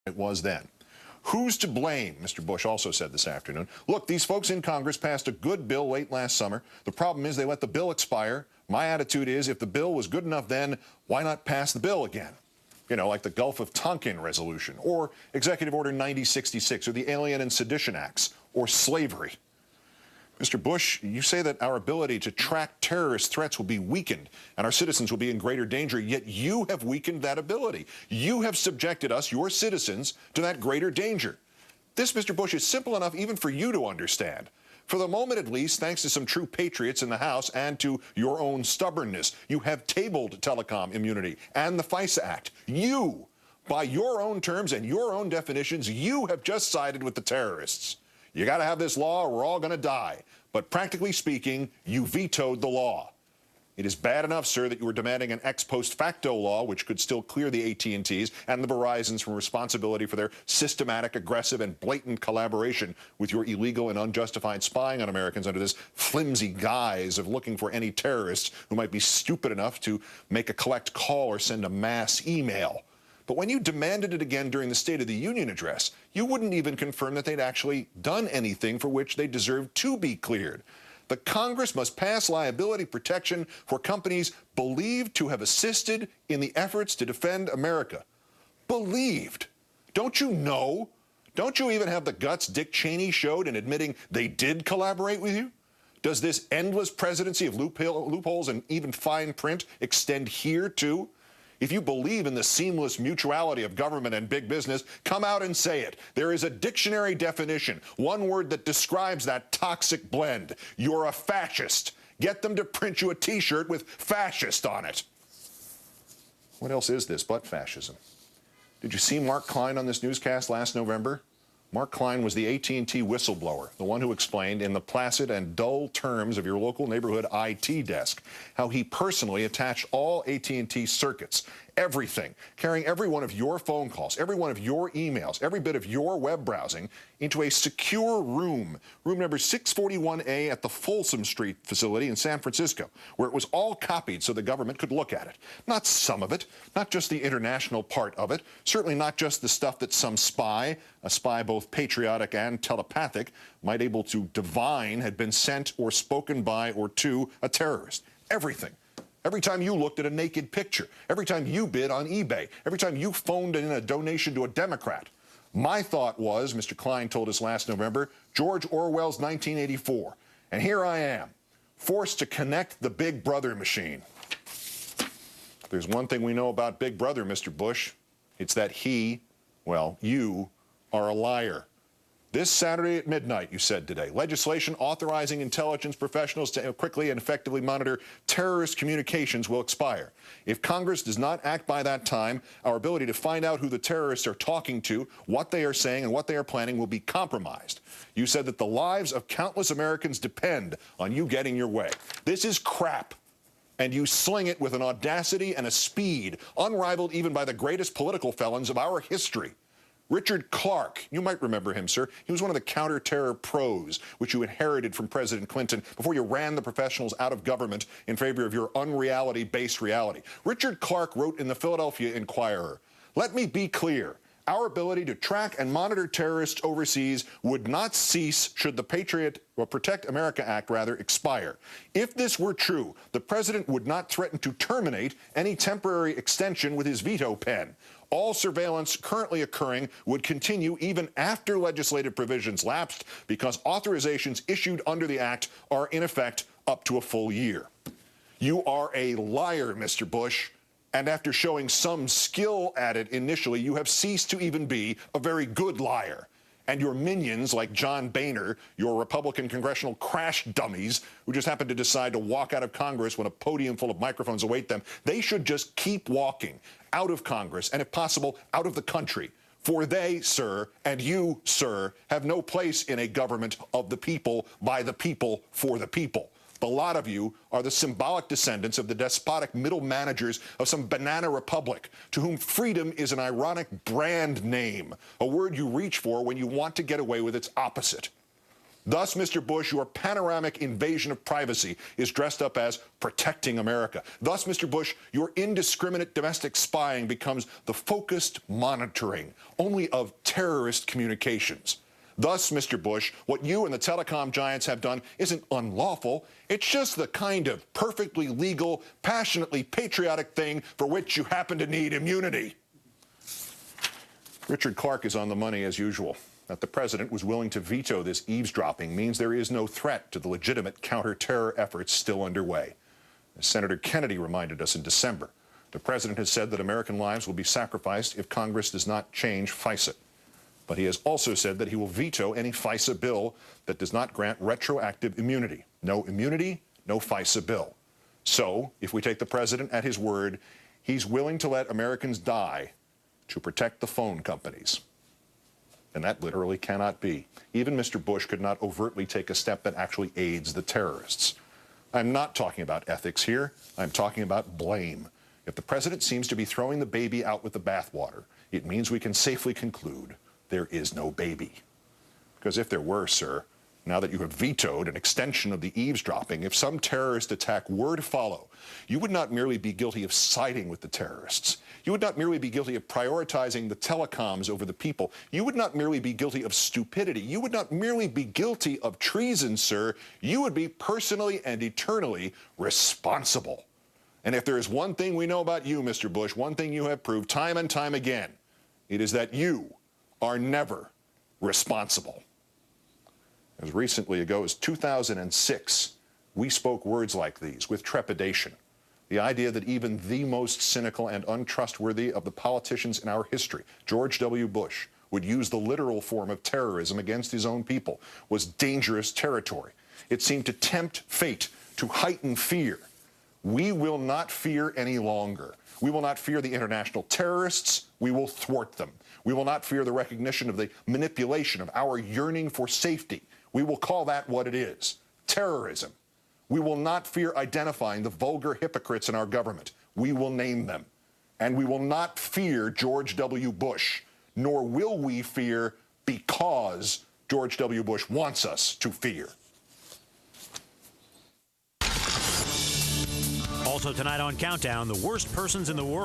it was then. Who's to blame? Mr. Bush also said this afternoon. Look, these folks in Congress passed a good bill late last summer. The problem is they let the bill expire. My attitude is if the bill was good enough then, why not pass the bill again? You know, like the Gulf of Tonkin resolution, or Executive Order 9066, or the Alien and Sedition Acts, or slavery. Mr. Bush, you say that our ability to track terrorist threats will be weakened and our citizens will be in greater danger, yet you have weakened that ability. You have subjected us, your citizens, to that greater danger. This, Mr. Bush, is simple enough even for you to understand. For the moment, at least, thanks to some true patriots in the House and to your own stubbornness, you have tabled telecom immunity and the FISA Act. You, by your own terms and your own definitions, you have just sided with the terrorists. You got to have this law or we're all going to die. But practically speaking, you vetoed the law. It is bad enough, sir, that you were demanding an ex post facto law, which could still clear the AT&Ts and the Verizons from responsibility for their systematic, aggressive, and blatant collaboration with your illegal and unjustified spying on Americans under this flimsy guise of looking for any terrorists who might be stupid enough to make a collect call or send a mass email. But when you demanded it again during the State of the Union address, you wouldn't even confirm that they'd actually done anything for which they deserved to be cleared. The Congress must pass liability protection for companies believed to have assisted in the efforts to defend America. Believed. Don't you know? Don't you even have the guts Dick Cheney showed in admitting they did collaborate with you? Does this endless presidency of loopholes and even fine print extend here too? If you believe in the seamless mutuality of government and big business, come out and say it. There is a dictionary definition, one word that describes that toxic blend. You're a fascist. Get them to print you a T-shirt with fascist on it. What else is this but fascism? Did you see Mark Klein on this newscast last November? Mark Klein was the AT&T whistleblower, the one who explained in the placid and dull terms of your local neighborhood IT desk how he personally attached all AT&T circuits, everything, carrying every one of your phone calls, every one of your emails, every bit of your web browsing into a secure room number 641A at the Folsom Street facility in San Francisco, where it was all copied so the government could look at it. Not some of it, not just the international part of it, certainly not just the stuff that some spy, a spy both patriotic and telepathic, might able to divine had been sent or spoken by or to a terrorist. Everything. Every time you looked at a naked picture, every time you bid on eBay, every time you phoned in a donation to a Democrat. My thought was, Mr. Klein told us last November, George Orwell's 1984. And here I am, forced to connect the Big Brother machine. There's one thing we know about Big Brother, Mr. Bush. It's that he, well, you, are a liar. This Saturday at midnight, you said today, legislation authorizing intelligence professionals to quickly and effectively monitor terrorist communications will expire. If Congress does not act by that time, our ability to find out who the terrorists are talking to, what they are saying, and what they are planning will be compromised. You said that the lives of countless Americans depend on you getting your way. This is crap. And you sling it with an audacity and a speed unrivaled even by the greatest political felons of our history. Richard Clarke, you might remember him, sir. He was one of the counter-terror pros, which you inherited from President Clinton before you ran the professionals out of government in favor of your unreality-based reality. Richard Clarke wrote in the Philadelphia Inquirer, "Let me be clear. Our ability to track and monitor terrorists overseas would not cease should the Protect America Act, expire. If this were true, the president would not threaten to terminate any temporary extension with his veto pen. All surveillance currently occurring would continue even after legislative provisions lapsed because authorizations issued under the act are in effect up to a full year." You are a liar, Mr. Bush. And after showing some skill at it initially, you have ceased to even be a very good liar. And your minions, like John Boehner, your Republican congressional crash dummies, who just happen to decide to walk out of Congress when a podium full of microphones await them, they should just keep walking out of Congress and, if possible, out of the country. For they, sir, and you, sir, have no place in a government of the people, by the people, for the people. The lot of you are the symbolic descendants of the despotic middle managers of some banana republic, to whom freedom is an ironic brand name, a word you reach for when you want to get away with its opposite. Thus, Mr. Bush, your panoramic invasion of privacy is dressed up as protecting America. Thus, Mr. Bush, your indiscriminate domestic spying becomes the focused monitoring only of terrorist communications. Thus, Mr. Bush, what you and the telecom giants have done isn't unlawful. It's just the kind of perfectly legal, passionately patriotic thing for which you happen to need immunity. Richard Clark is on the money as usual. That the president was willing to veto this eavesdropping means there is no threat to the legitimate counter-terror efforts still underway. As Senator Kennedy reminded us in December, the president has said that American lives will be sacrificed if Congress does not change FISA. But he has also said that he will veto any FISA bill that does not grant retroactive immunity. No immunity, no FISA bill. So, if we take the president at his word, he's willing to let Americans die to protect the phone companies. And that literally cannot be. Even Mr. Bush could not overtly take a step that actually aids the terrorists. I'm not talking about ethics here. I'm talking about blame. If the president seems to be throwing the baby out with the bathwater, it means we can safely conclude there is no baby. Because if there were, sir, now that you have vetoed an extension of the eavesdropping, if some terrorist attack were to follow, you would not merely be guilty of siding with the terrorists. You would not merely be guilty of prioritizing the telecoms over the people. You would not merely be guilty of stupidity. You would not merely be guilty of treason, sir. You would be personally and eternally responsible. And if there is one thing we know about you, Mr. Bush, one thing you have proved time and time again, it is that you are never responsible. As recently ago as 2006, we spoke words like these with trepidation. The idea that even the most cynical and untrustworthy of the politicians in our history, George W. Bush, would use the literal form of terrorism against his own people was dangerous territory. It seemed to tempt fate, to heighten fear. We will not fear any longer. We will not fear the international terrorists. We will thwart them. We will not fear the recognition of the manipulation of our yearning for safety. We will call that what it is, terrorism. We will not fear identifying the vulgar hypocrites in our government. We will name them. And we will not fear George W. Bush, nor will we fear because George W. Bush wants us to fear. Also tonight on Countdown, the worst persons in the world.